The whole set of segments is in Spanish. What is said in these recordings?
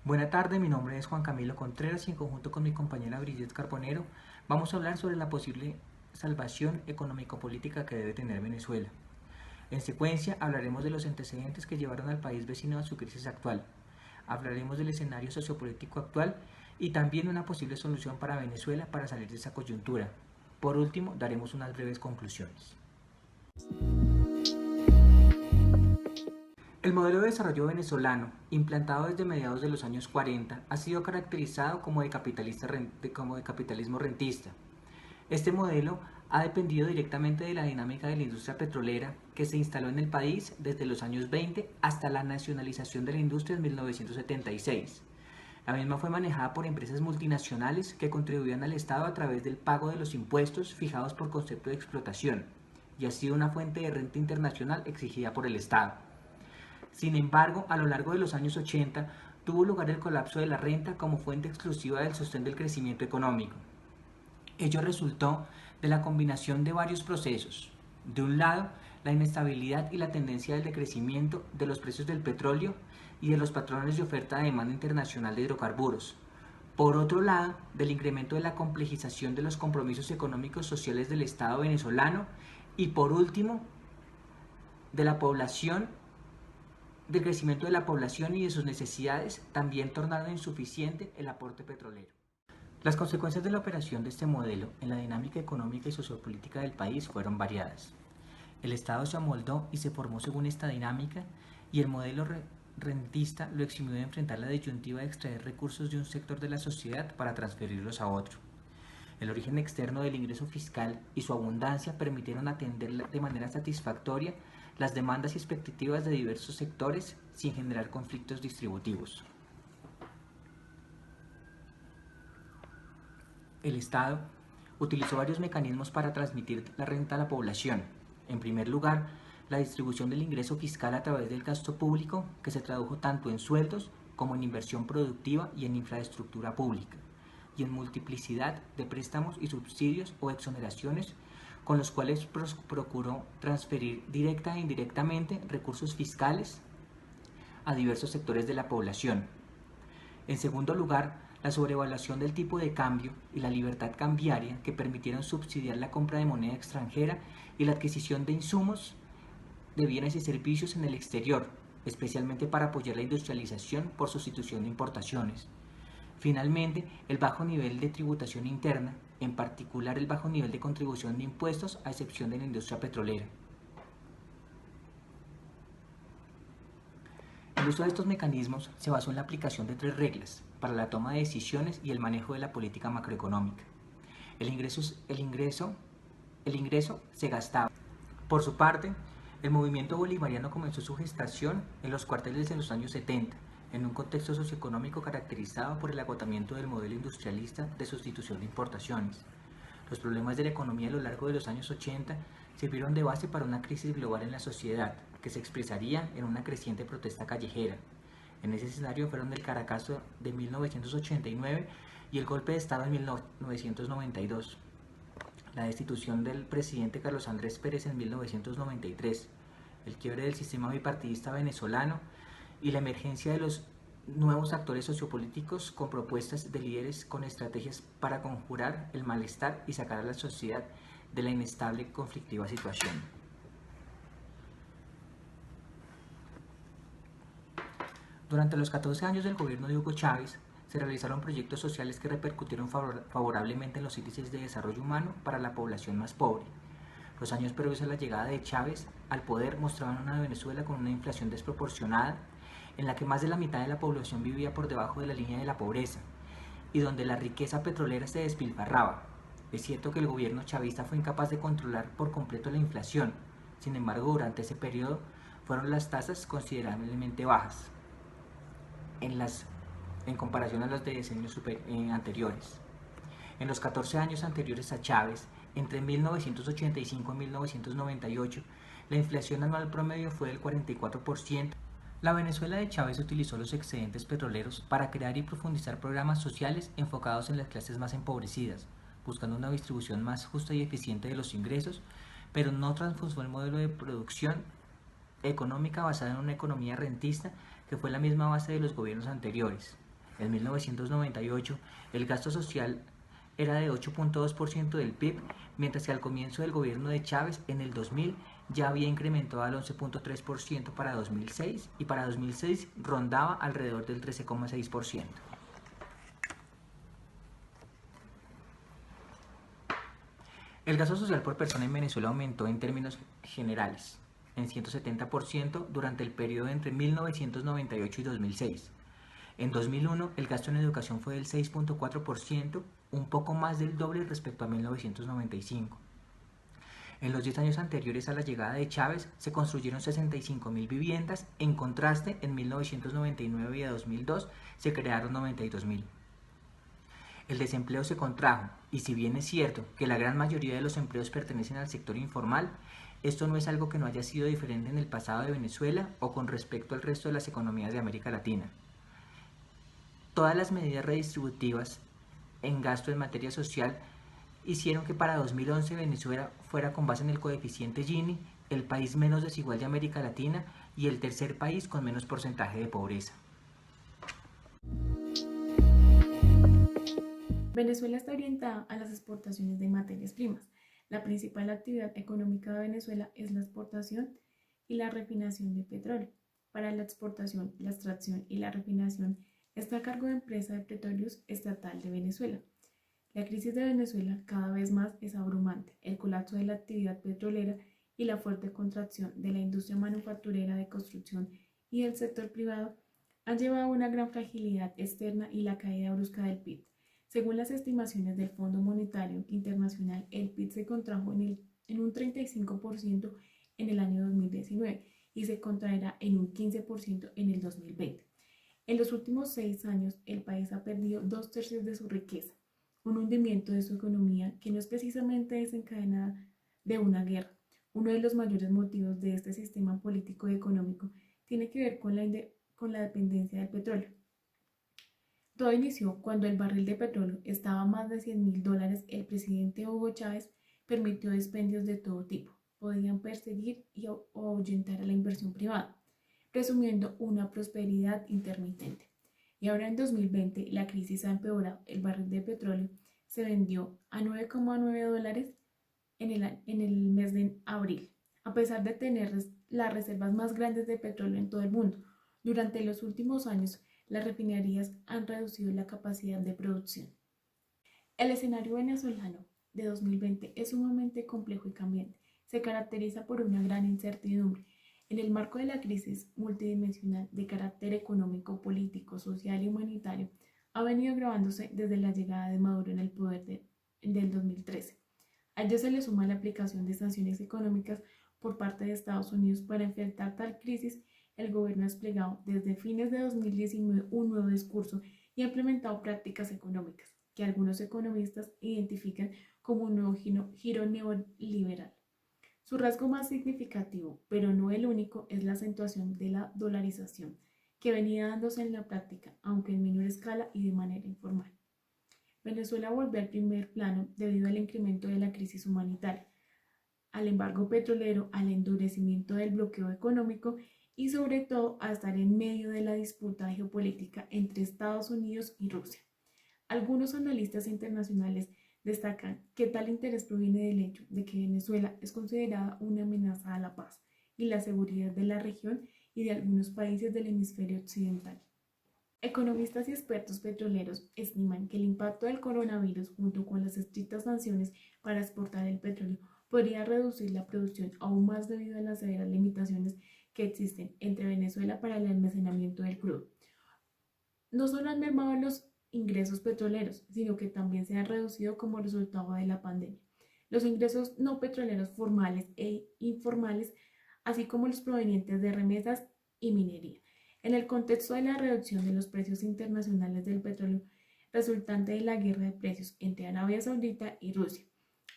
Buenas tardes, mi nombre es Juan Camilo Contreras y en conjunto con mi compañera Brigitte Carbonero vamos a hablar sobre la posible salvación económico-política que debe tener Venezuela. En secuencia, hablaremos de los antecedentes que llevaron al país vecino a su crisis actual. Hablaremos del escenario sociopolítico actual y también una posible solución para Venezuela para salir de esa coyuntura. Por último, daremos unas breves conclusiones. El modelo de desarrollo venezolano, implantado desde mediados de los años 40, ha sido caracterizado como de capitalismo rentista. Este modelo ha dependido directamente de la dinámica de la industria petrolera que se instaló en el país desde los años 20 hasta la nacionalización de la industria en 1976. La misma fue manejada por empresas multinacionales que contribuían al Estado a través del pago de los impuestos fijados por concepto de explotación, y ha sido una fuente de renta internacional exigida por el Estado. Sin embargo, a lo largo de los años 80 tuvo lugar el colapso de la renta como fuente exclusiva del sostén del crecimiento económico. Ello resultó de la combinación de varios procesos. De un lado, la inestabilidad y la tendencia del decrecimiento de los precios del petróleo y de los patrones de oferta de demanda internacional de hidrocarburos. Por otro lado, del incremento de la complejización de los compromisos económicos sociales del Estado venezolano y por último, de la población del crecimiento de la población y de sus necesidades, también tornaron insuficiente el aporte petrolero. Las consecuencias de la operación de este modelo en la dinámica económica y sociopolítica del país fueron variadas. El Estado se amoldó y se formó según esta dinámica y el modelo rentista lo eximió de enfrentar la disyuntiva de extraer recursos de un sector de la sociedad para transferirlos a otro. El origen externo del ingreso fiscal y su abundancia permitieron atender de manera satisfactoria las demandas y expectativas de diversos sectores sin generar conflictos distributivos. El Estado utilizó varios mecanismos para transmitir la renta a la población. En primer lugar, la distribución del ingreso fiscal a través del gasto público, que se tradujo tanto en sueldos como en inversión productiva y en infraestructura pública, y en multiplicidad de préstamos y subsidios o exoneraciones con los cuales procuró transferir directa e indirectamente recursos fiscales a diversos sectores de la población. En segundo lugar, la sobrevaluación del tipo de cambio y la libertad cambiaria que permitieron subsidiar la compra de moneda extranjera y la adquisición de insumos de bienes y servicios en el exterior, especialmente para apoyar la industrialización por sustitución de importaciones. Finalmente, el bajo nivel de tributación interna, en particular el bajo nivel de contribución de impuestos a excepción de la industria petrolera. El uso de estos mecanismos se basó en la aplicación de tres reglas para la toma de decisiones y el manejo de la política macroeconómica. El ingreso se gastaba. Por su parte, el movimiento bolivariano comenzó su gestación en los cuarteles de los años 70, en un contexto socioeconómico caracterizado por el agotamiento del modelo industrialista de sustitución de importaciones. Los problemas de la economía a lo largo de los años 80 sirvieron de base para una crisis global en la sociedad, que se expresaría en una creciente protesta callejera. En ese escenario fueron el Caracazo de 1989 y el golpe de Estado en 1992, la destitución del presidente Carlos Andrés Pérez en 1993, el quiebre del sistema bipartidista venezolano y la emergencia de los nuevos actores sociopolíticos con propuestas de líderes con estrategias para conjurar el malestar y sacar a la sociedad de la inestable y conflictiva situación. Durante los 14 años del gobierno de Hugo Chávez, se realizaron proyectos sociales que repercutieron favorablemente en los índices de desarrollo humano para la población más pobre. Los años previos a la llegada de Chávez al poder mostraban una Venezuela con una inflación desproporcionada, en la que más de la mitad de la población vivía por debajo de la línea de la pobreza, y donde la riqueza petrolera se despilfarraba. Es cierto que el gobierno chavista fue incapaz de controlar por completo la inflación, sin embargo durante ese periodo fueron las tasas considerablemente bajas en comparación a las de decenios anteriores. En los 14 años anteriores a Chávez, entre 1985 y 1998, la inflación anual promedio fue del 44%. La Venezuela de Chávez utilizó los excedentes petroleros para crear y profundizar programas sociales enfocados en las clases más empobrecidas, buscando una distribución más justa y eficiente de los ingresos, pero no transformó el modelo de producción económica basada en una economía rentista que fue la misma base de los gobiernos anteriores. En 1998, el gasto social era de 8.2% del PIB, mientras que al comienzo del gobierno de Chávez, en el 2000, ya había incrementado al 11.3% para 2006 y para 2006 rondaba alrededor del 13.6%. El gasto social por persona en Venezuela aumentó en términos generales en 170% durante el periodo entre 1998 y 2006. En 2001, el gasto en educación fue del 6.4%, un poco más del doble respecto a 1995. En los 10 años anteriores a la llegada de Chávez se construyeron 65.000 viviendas, en contraste en 1999 y a 2002 se crearon 92.000. El desempleo se contrajo y si bien es cierto que la gran mayoría de los empleos pertenecen al sector informal, esto no es algo que no haya sido diferente en el pasado de Venezuela o con respecto al resto de las economías de América Latina. Todas las medidas redistributivas en gasto en materia social hicieron que para 2011 Venezuela fuera, con base en el coeficiente Gini, el país menos desigual de América Latina y el tercer país con menos porcentaje de pobreza. Venezuela está orientada a las exportaciones de materias primas. La principal actividad económica de Venezuela es la exportación y la refinación de petróleo. Para la exportación, la extracción y la refinación está a cargo de Empresa de Petróleos Estatal de Venezuela. La crisis de Venezuela cada vez más es abrumante. El colapso de la actividad petrolera y la fuerte contracción de la industria manufacturera de construcción y del sector privado han llevado a una gran fragilidad externa y la caída brusca del PIB. Según las estimaciones del Fondo Monetario Internacional, el PIB se contrajo en un 35% en el año 2019 y se contraerá en un 15% en el 2020. En los últimos 6 años, el país ha perdido 2/3 de su riqueza, un hundimiento de su economía que no es precisamente desencadenada de una guerra. Uno de los mayores motivos de este sistema político y económico tiene que ver con la dependencia del petróleo. Todo inició cuando el barril de petróleo estaba a más de $100.000. El presidente Hugo Chávez permitió dispendios de todo tipo. Podían perseguir o ahuyentar a la inversión privada, presumiendo una prosperidad intermitente. Y ahora en 2020 la crisis ha empeorado. El barril de petróleo se vendió a $9.9 en el mes de abril, a pesar de tener las reservas más grandes de petróleo en todo el mundo. Durante los últimos años, las refinerías han reducido la capacidad de producción. El escenario venezolano de 2020 es sumamente complejo y cambiante. Se caracteriza por una gran incertidumbre. En el marco de la crisis multidimensional de carácter económico, político, social y humanitario, ha venido agravándose desde la llegada de Maduro en el poder del 2013. A ello se le suma la aplicación de sanciones económicas por parte de Estados Unidos para enfrentar tal crisis. El gobierno ha desplegado desde fines de 2019 un nuevo discurso y ha implementado prácticas económicas que algunos economistas identifican como un nuevo giro neoliberal. Su rasgo más significativo, pero no el único, es la acentuación de la dolarización, que venía dándose en la práctica, aunque en menor escala y de manera informal. Venezuela volvió al primer plano debido al incremento de la crisis humanitaria, al embargo petrolero, al endurecimiento del bloqueo económico y sobre todo a estar en medio de la disputa geopolítica entre Estados Unidos y Rusia. Algunos analistas internacionales destacan que tal interés proviene del hecho de que Venezuela es considerada una amenaza a la paz y la seguridad de la región y de algunos países del hemisferio occidental. Economistas y expertos petroleros estiman que el impacto del coronavirus junto con las estrictas sanciones para exportar el petróleo podría reducir la producción aún más debido a las severas limitaciones que existen entre Venezuela para el almacenamiento del crudo. No solo han mermado los ingresos petroleros, sino que también se han reducido como resultado de la pandemia. Los ingresos no petroleros formales e informales, así como los provenientes de remesas y minería. En el contexto de la reducción de los precios internacionales del petróleo resultante de la guerra de precios entre Arabia Saudita y Rusia,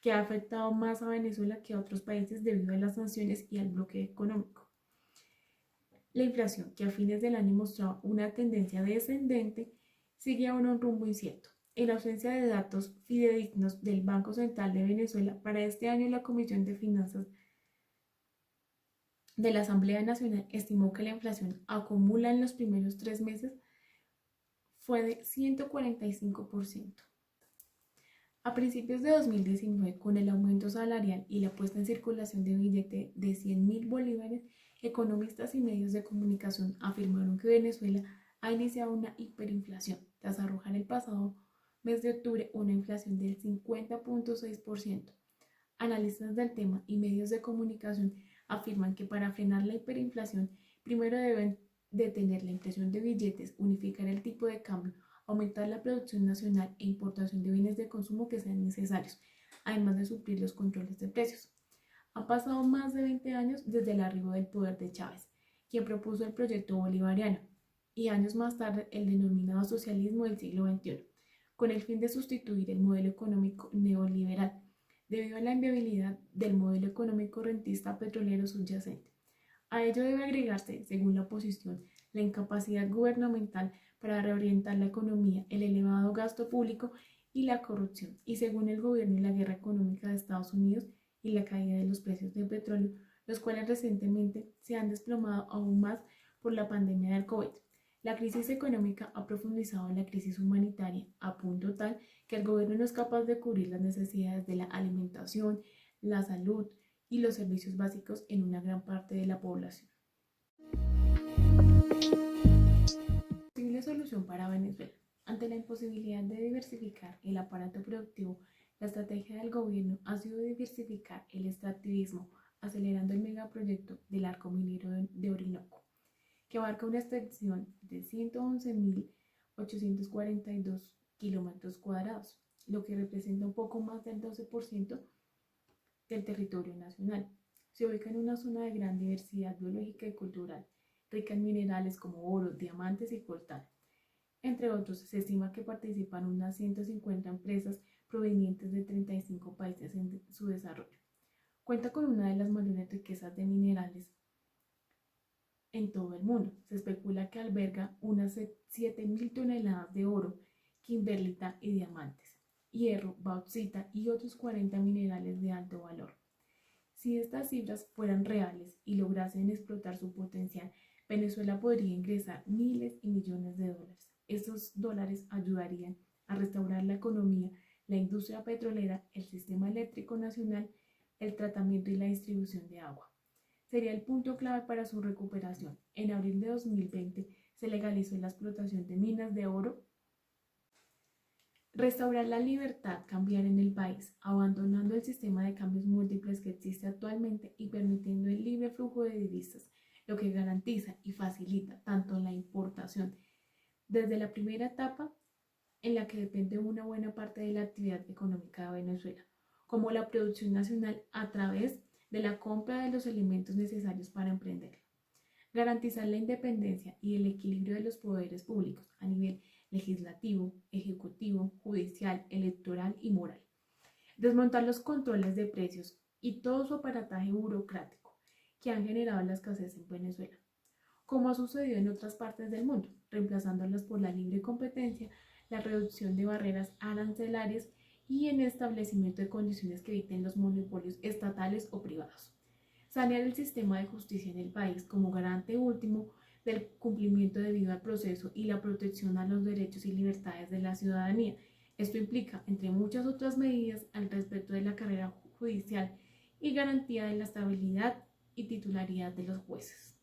que ha afectado más a Venezuela que a otros países debido a las sanciones y al bloqueo económico. La inflación, que a fines del año mostraba una tendencia descendente, sigue ahora un rumbo incierto. En ausencia de datos fidedignos del Banco Central de Venezuela, para este año la Comisión de Finanzas de la Asamblea Nacional estimó que la inflación acumula en los primeros 3 meses fue de 145%. A principios de 2019, con el aumento salarial y la puesta en circulación de billete de 100.000 bolívares, economistas y medios de comunicación afirmaron que Venezuela ha iniciado una hiperinflación, tras arrojar el pasado mes de octubre una inflación del 50.6%. Analistas del tema y medios de comunicación afirman que para frenar la hiperinflación, primero deben detener la impresión de billetes, unificar el tipo de cambio, aumentar la producción nacional e importación de bienes de consumo que sean necesarios, además de suplir los controles de precios. Han pasado más de 20 años desde el arribo del poder de Chávez, quien propuso el proyecto bolivariano, y años más tarde el denominado socialismo del siglo XXI, con el fin de sustituir el modelo económico neoliberal, debido a la inviabilidad del modelo económico rentista petrolero subyacente. A ello debe agregarse, según la oposición, la incapacidad gubernamental para reorientar la economía, el elevado gasto público y la corrupción, y según el gobierno y la guerra económica de Estados Unidos y la caída de los precios del petróleo, los cuales recientemente se han desplomado aún más por la pandemia del COVID. La crisis económica ha profundizado la crisis humanitaria a punto tal que el gobierno no es capaz de cubrir las necesidades de la alimentación, la salud y los servicios básicos en una gran parte de la población. Posible solución para Venezuela. Ante la imposibilidad de diversificar el aparato productivo, la estrategia del gobierno ha sido diversificar el extractivismo, acelerando el megaproyecto del arco minero de Orinoco, que abarca una extensión de 111.842 kilómetros cuadrados, lo que representa un poco más del 12% del territorio nacional. Se ubica en una zona de gran diversidad biológica y cultural, rica en minerales como oro, diamantes y coltan. Entre otros, se estima que participan unas 150 empresas provenientes de 35 países en su desarrollo. Cuenta con una de las mayores riquezas de minerales en todo el mundo. Se especula que alberga unas 7.000 toneladas de oro, kimberlita y diamantes, hierro, bauxita y otros 40 minerales de alto valor. Si estas cifras fueran reales y lograsen explotar su potencial, Venezuela podría ingresar miles y millones de dólares. Estos dólares ayudarían a restaurar la economía, la industria petrolera, el sistema eléctrico nacional, el tratamiento y la distribución de agua. Sería el punto clave para su recuperación. En abril de 2020 se legalizó la explotación de minas de oro. Restaurar la libertad cambiar en el país, abandonando el sistema de cambios múltiples que existe actualmente y permitiendo el libre flujo de divisas, lo que garantiza y facilita tanto la importación desde la primera etapa en la que depende una buena parte de la actividad económica de Venezuela, como la producción nacional a través de la compra de los elementos necesarios para emprenderla. Garantizar la independencia y el equilibrio de los poderes públicos a nivel legislativo, ejecutivo, judicial, electoral y moral. Desmontar los controles de precios y todo su aparataje burocrático que han generado la escasez en Venezuela, como ha sucedido en otras partes del mundo, reemplazándolas por la libre competencia, la reducción de barreras arancelarias y el establecimiento de condiciones que eviten los monopolios estatales o privados. Sanear el sistema de justicia en el país como garante último del cumplimiento debido al proceso y la protección a los derechos y libertades de la ciudadanía. Esto implica, entre muchas otras medidas, el respeto de la carrera judicial y garantía de la estabilidad y titularidad de los jueces.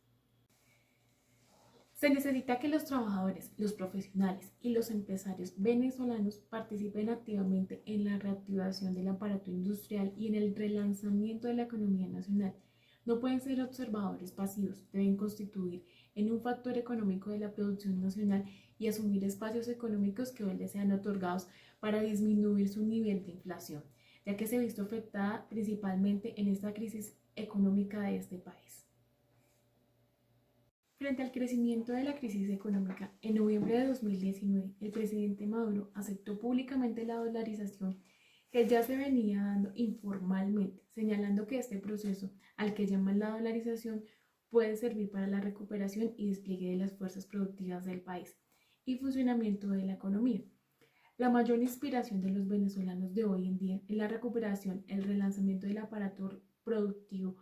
Se necesita que los trabajadores, los profesionales y los empresarios venezolanos participen activamente en la reactivación del aparato industrial y en el relanzamiento de la economía nacional. No pueden ser observadores pasivos, deben constituir en un factor económico de la producción nacional y asumir espacios económicos que hoy les sean otorgados para disminuir su nivel de inflación, ya que se ha visto afectada principalmente en esta crisis económica de este país. Frente al crecimiento de la crisis económica, en noviembre de 2019, el presidente Maduro aceptó públicamente la dolarización que ya se venía dando informalmente, señalando que este proceso, al que llaman la dolarización, puede servir para la recuperación y despliegue de las fuerzas productivas del país y funcionamiento de la economía. La mayor inspiración de los venezolanos de hoy en día es la recuperación, el relanzamiento del aparato productivo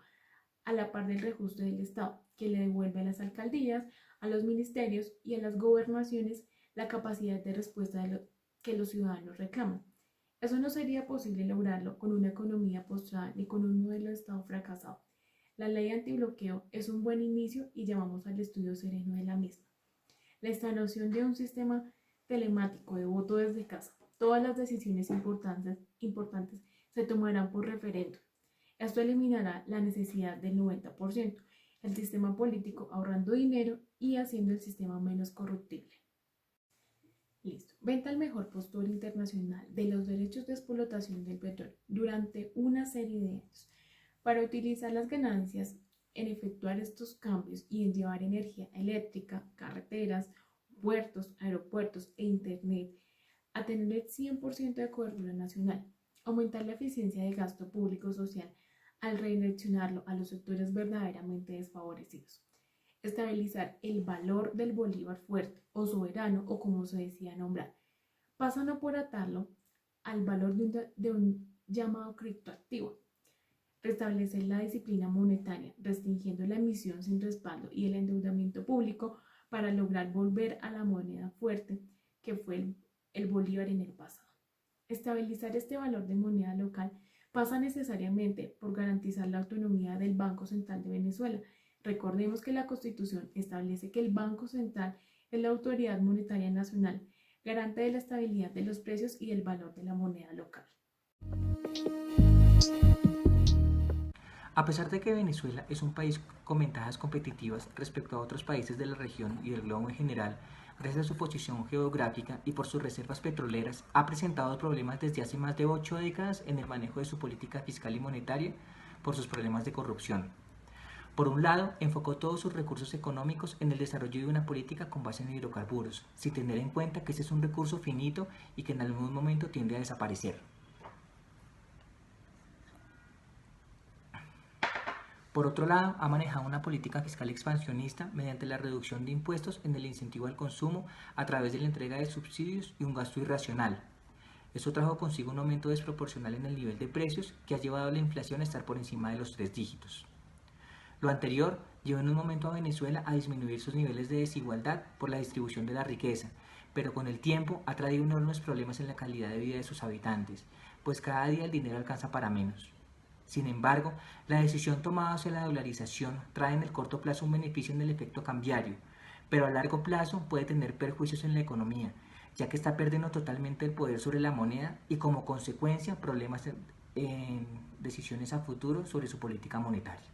a la par del reajuste del Estado, que le devuelve a las alcaldías, a los ministerios y a las gobernaciones la capacidad de respuesta que los ciudadanos reclaman. Eso no sería posible lograrlo con una economía postrada ni con un modelo de Estado fracasado. La ley antibloqueo es un buen inicio y llamamos al estudio sereno de la misma. La instalación de un sistema telemático de voto desde casa. Todas las decisiones importantes se tomarán por referéndum. Esto eliminará la necesidad del 90%, el sistema político ahorrando dinero y haciendo el sistema menos corruptible. Listo. Venta al mejor postor internacional de los derechos de explotación del petróleo durante una serie de años. Para utilizar las ganancias en efectuar estos cambios y en llevar energía eléctrica, carreteras, puertos, aeropuertos e internet a tener el 100% de cobertura nacional, aumentar la eficiencia de gasto público social al redireccionarlo a los sectores verdaderamente desfavorecidos, estabilizar el valor del bolívar fuerte o soberano o como se decía nombrar, pasando por atarlo al valor de un llamado criptoactivo, restablecer la disciplina monetaria, restringiendo la emisión sin respaldo y el endeudamiento público para lograr volver a la moneda fuerte que fue el bolívar en el pasado. Estabilizar este valor de moneda local pasa necesariamente por garantizar la autonomía del Banco Central de Venezuela. Recordemos que la Constitución establece que el Banco Central es la autoridad monetaria nacional, garante de la estabilidad de los precios y del valor de la moneda local. A pesar de que Venezuela es un país con ventajas competitivas respecto a otros países de la región y del globo en general, gracias a su posición geográfica y por sus reservas petroleras, ha presentado problemas desde hace más de 8 décadas en el manejo de su política fiscal y monetaria por sus problemas de corrupción. Por un lado, enfocó todos sus recursos económicos en el desarrollo de una política con base en hidrocarburos, sin tener en cuenta que ese es un recurso finito y que en algún momento tiende a desaparecer. Por otro lado, ha manejado una política fiscal expansionista mediante la reducción de impuestos en el incentivo al consumo a través de la entrega de subsidios y un gasto irracional. Esto trajo consigo un aumento desproporcional en el nivel de precios que ha llevado a la inflación a estar por encima de los 3 dígitos. Lo anterior llevó en un momento a Venezuela a disminuir sus niveles de desigualdad por la distribución de la riqueza, pero con el tiempo ha traído enormes problemas en la calidad de vida de sus habitantes, pues cada día el dinero alcanza para menos. Sin embargo, la decisión tomada hacia la dolarización trae en el corto plazo un beneficio en el efecto cambiario, pero a largo plazo puede tener perjuicios en la economía, ya que está perdiendo totalmente el poder sobre la moneda y como consecuencia problemas en decisiones a futuro sobre su política monetaria.